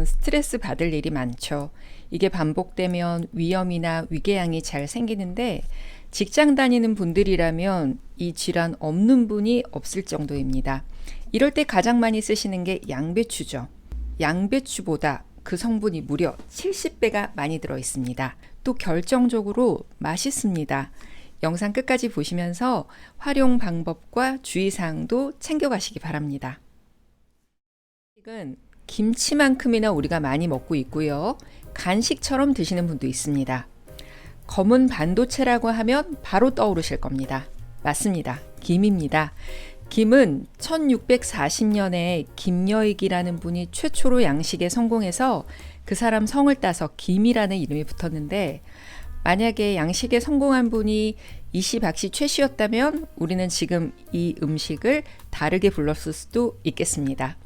스트레스 받을 일이 많죠. 이게 반복되면 위염이나 위궤양이 잘 생기는데 직장 다니는 분들이라면 이 질환 없는 분이 없을 정도입니다. 이럴 때 가장 많이 쓰시는 게 양배추죠. 양배추보다 그 성분이 무려 70배가 많이 들어 있습니다. 또 결정적으로 맛있습니다. 영상 끝까지 보시면서 활용 방법과 주의사항도 챙겨가시기 바랍니다. 김치만큼이나 우리가 많이 먹고 있고요. 간식처럼 드시는 분도 있습니다. 검은 반도체라고 하면 바로 떠오르실 겁니다. 맞습니다. 김입니다. 김은 1640년에 김여익이라는 분이 최초로 양식에 성공해서 그 사람 성을 따서 김이라는 이름이 붙었는데, 만약에 양식에 성공한 분이 이시박씨 최씨였다면 우리는 지금 이 음식을 다르게 불렀을 수도 있겠습니다.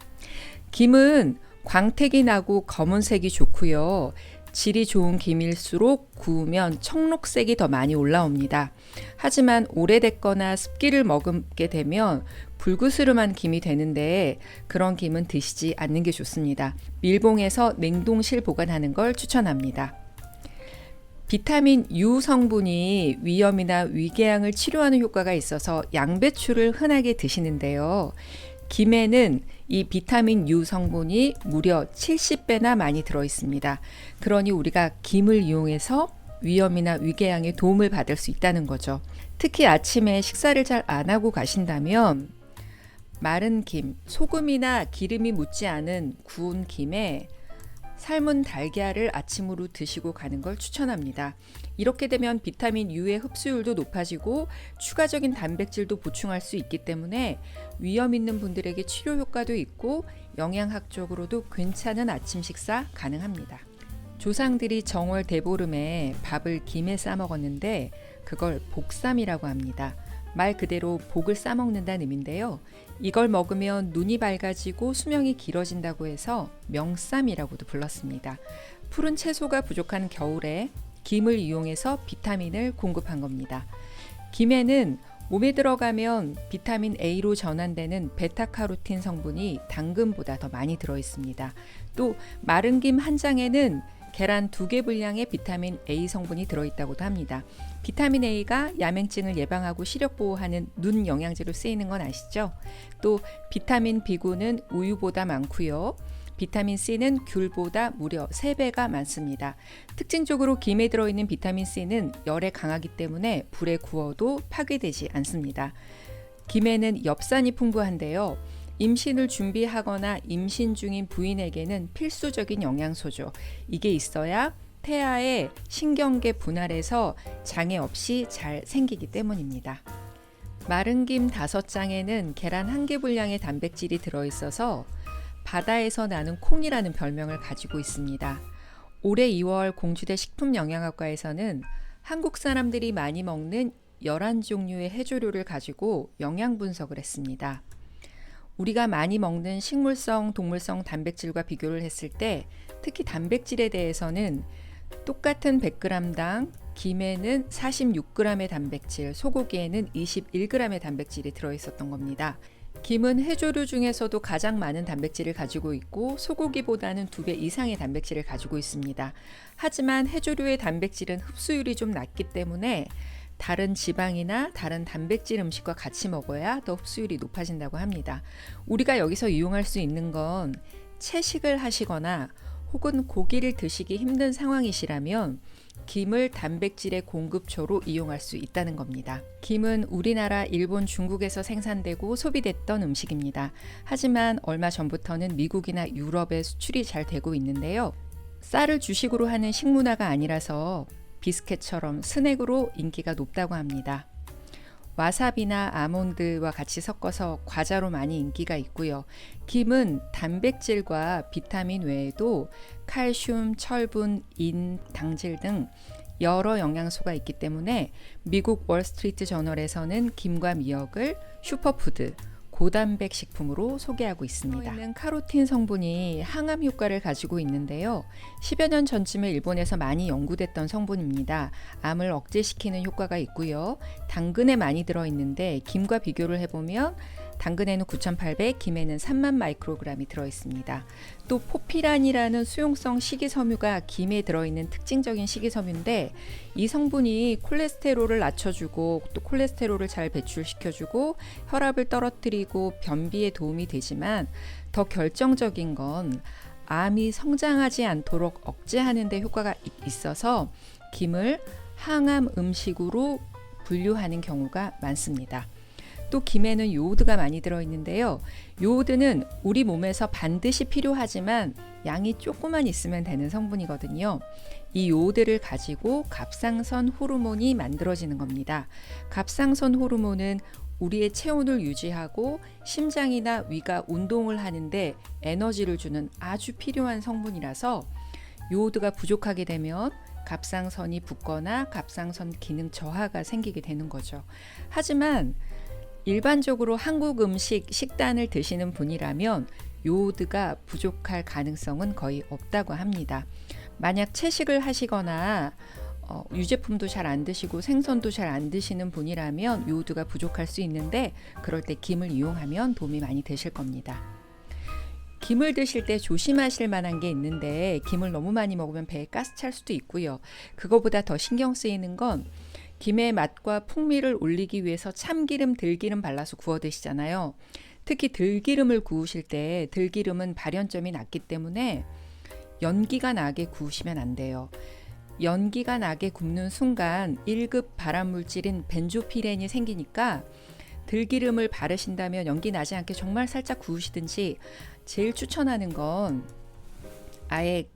김은 광택이 나고 검은색이 좋고요. 질이 좋은 김일수록 구우면 청록색이 더 많이 올라옵니다. 하지만 오래됐거나 습기를 머금게 되면 불그스름한 김이 되는데 그런 김은 드시지 않는 게 좋습니다. 밀봉해서 냉동실 보관하는 걸 추천합니다. 비타민 U 성분이 위염이나 위궤양을 치료하는 효과가 있어서 양배추를 흔하게 드시는데요. 김에는 이 비타민 U 성분이 무려 70배나 많이 들어 있습니다. 그러니 우리가 김을 이용해서 위염이나 위궤양에 도움을 받을 수 있다는 거죠. 특히 아침에 식사를 잘 안 하고 가신다면 마른 김, 소금이나 기름이 묻지 않은 구운 김에 삶은 달걀을 아침으로 드시고 가는 걸 추천합니다. 이렇게 되면 비타민 U의 흡수율도 높아지고 추가적인 단백질도 보충할 수 있기 때문에 위염 있는 분들에게 치료 효과도 있고 영양학적으로도 괜찮은 아침 식사 가능합니다. 조상들이 정월 대보름에 밥을 김에 싸 먹었는데 그걸 복삼이라고 합니다. 말 그대로 복을 싸먹는다는 의미인데요. 이걸 먹으면 눈이 밝아지고 수명이 길어진다고 해서 명삼이라고도 불렀습니다. 푸른 채소가 부족한 겨울에 김을 이용해서 비타민을 공급한 겁니다. 김에는 몸에 들어가면 비타민 A로 전환되는 베타카로틴 성분이 당근보다 더 많이 들어 있습니다. 또 마른 김 한 장에는 계란 2개 분량의 비타민 A 성분이 들어있다고도 합니다. 비타민 A가 야맹증을 예방하고 시력 보호하는 눈 영양제로 쓰이는 건 아시죠? 또 비타민 B군은 우유보다 많고요. 비타민 C는 귤보다 무려 3배가 많습니다. 특징적으로 김에 들어있는 비타민 C는 열에 강하기 때문에 불에 구워도 파괴되지 않습니다. 김에는 엽산이 풍부한데요. 임신을 준비하거나 임신 중인 부인에게는 필수적인 영양소죠. 이게 있어야 태아의 신경계 분할에서 장애 없이 잘 생기기 때문입니다. 마른 김 5장에는 계란 1개 분량의 단백질이 들어있어서 바다에서 나는 콩이라는 별명을 가지고 있습니다. 올해 2월 공주대 식품영양학과에서는 한국 사람들이 많이 먹는 11종류의 해조류를 가지고 영양 분석을 했습니다. 우리가 많이 먹는 식물성, 동물성 단백질과 비교를 했을 때 특히 단백질에 대해서는 똑같은 100g당 김에는 46g의 단백질, 소고기에는 21g의 단백질이 들어있었던 겁니다. 김은 해조류 중에서도 가장 많은 단백질을 가지고 있고 소고기보다는 2배 이상의 단백질을 가지고 있습니다. 하지만 해조류의 단백질은 흡수율이 좀 낮기 때문에 다른 지방이나 다른 단백질 음식과 같이 먹어야 더 흡수율이 높아진다고 합니다. 우리가 여기서 이용할 수 있는 건 채식을 하시거나 혹은 고기를 드시기 힘든 상황이시라면 김을 단백질의 공급처로 이용할 수 있다는 겁니다. 김은 우리나라, 일본, 중국에서 생산되고 소비됐던 음식입니다. 하지만 얼마 전부터는 미국이나 유럽에 수출이 잘 되고 있는데요. 쌀을 주식으로 하는 식문화가 아니라서 비스켓처럼 스낵으로 인기가 높다고 합니다. 와사비나 아몬드와 같이 섞어서 과자로 많이 인기가 있고요. 김은 단백질과 비타민 외에도 칼슘, 철분, 인, 당질 등 여러 영양소가 있기 때문에 미국 월스트리트 저널에서는 김과 미역을 슈퍼푸드, 고단백 식품으로 소개하고 있습니다. 있는 카로틴 성분이 항암 효과를 가지고 있는데요. 10여 년 전쯤에 일본에서 많이 연구됐던 성분입니다. 암을 억제시키는 효과가 있고요. 당근에 많이 들어있는데 김과 비교를 해보면 당근에는 9,800, 김에는 3만 마이크로그램이 들어있습니다. 또 포피란이라는 수용성 식이섬유가 김에 들어있는 특징적인 식이섬유인데 이 성분이 콜레스테롤을 낮춰주고 또 콜레스테롤을 잘 배출시켜주고 혈압을 떨어뜨리고 변비에 도움이 되지만 더 결정적인 건 암이 성장하지 않도록 억제하는 데 효과가 있어서 김을 항암 음식으로 분류하는 경우가 많습니다. 또 김에는 요오드가 많이 들어있는데요. 요오드는 우리 몸에서 반드시 필요하지만 양이 조금만 있으면 되는 성분이거든요. 이 요오드를 가지고 갑상선 호르몬이 만들어지는 겁니다. 갑상선 호르몬은 우리의 체온을 유지하고 심장이나 위가 운동을 하는데 에너지를 주는 아주 필요한 성분이라서 요오드가 부족하게 되면 갑상선이 붓거나 갑상선 기능 저하가 생기게 되는 거죠. 하지만 일반적으로 한국 음식 식단을 드시는 분이라면 요오드가 부족할 가능성은 거의 없다고 합니다. 만약 채식을 하시거나 유제품도 잘 안 드시고 생선도 잘 안 드시는 분이라면 요오드가 부족할 수 있는데 그럴 때 김을 이용하면 도움이 많이 되실 겁니다. 김을 드실 때 조심하실 만한 게 있는데 김을 너무 많이 먹으면 배에 가스 찰 수도 있고요. 그거보다 더 신경 쓰이는 건 김의 맛과 풍미를 올리기 위해서 참기름, 들기름 발라서 구워 드시잖아요. 특히 들기름을 구우실 때 들기름은 발연점이 낮기 때문에 연기가 나게 구우시면 안 돼요. 연기가 나게 굽는 순간 1급 발암물질인 벤조피렌이 생기니까 들기름을 바르신다면 연기 나지 않게 정말 살짝 구우시든지 제일 추천하는 건 아예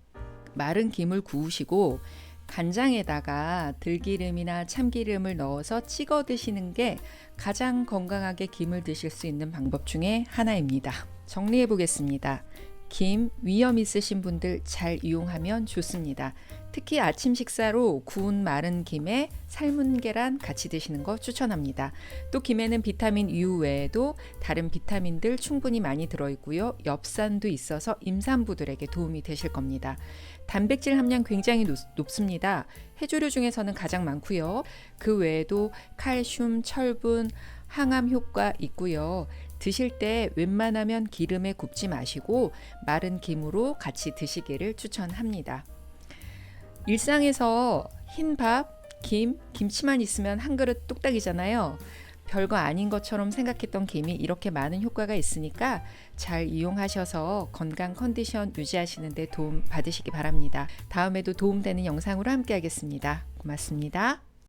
마른 김을 구우시고 간장에다가 들기름이나 참기름을 넣어서 찍어 드시는 게 가장 건강하게 김을 드실 수 있는 방법 중에 하나입니다. 정리해 보겠습니다. 김 위염 있으신 분들 잘 이용하면 좋습니다. 특히 아침 식사로 구운 마른 김에 삶은 계란 같이 드시는 거 추천합니다. 또 김에는 비타민 U 외에도 다른 비타민들 충분히 많이 들어있고요. 엽산도 있어서 임산부들에게 도움이 되실 겁니다. 단백질 함량 굉장히 높습니다. 해조류 중에서는 가장 많고요. 그 외에도 칼슘, 철분, 항암 효과 있고요. 드실 때 웬만하면 기름에 굽지 마시고 마른 김으로 같이 드시기를 추천합니다. 일상에서 흰밥, 김, 김치만 있으면 한 그릇 뚝딱이잖아요. 별거 아닌 것처럼 생각했던 김이 이렇게 많은 효과가 있으니까 잘 이용하셔서 건강 컨디션 유지하시는 데 도움 받으시기 바랍니다. 다음에도 도움되는 영상으로 함께 하겠습니다. 고맙습니다.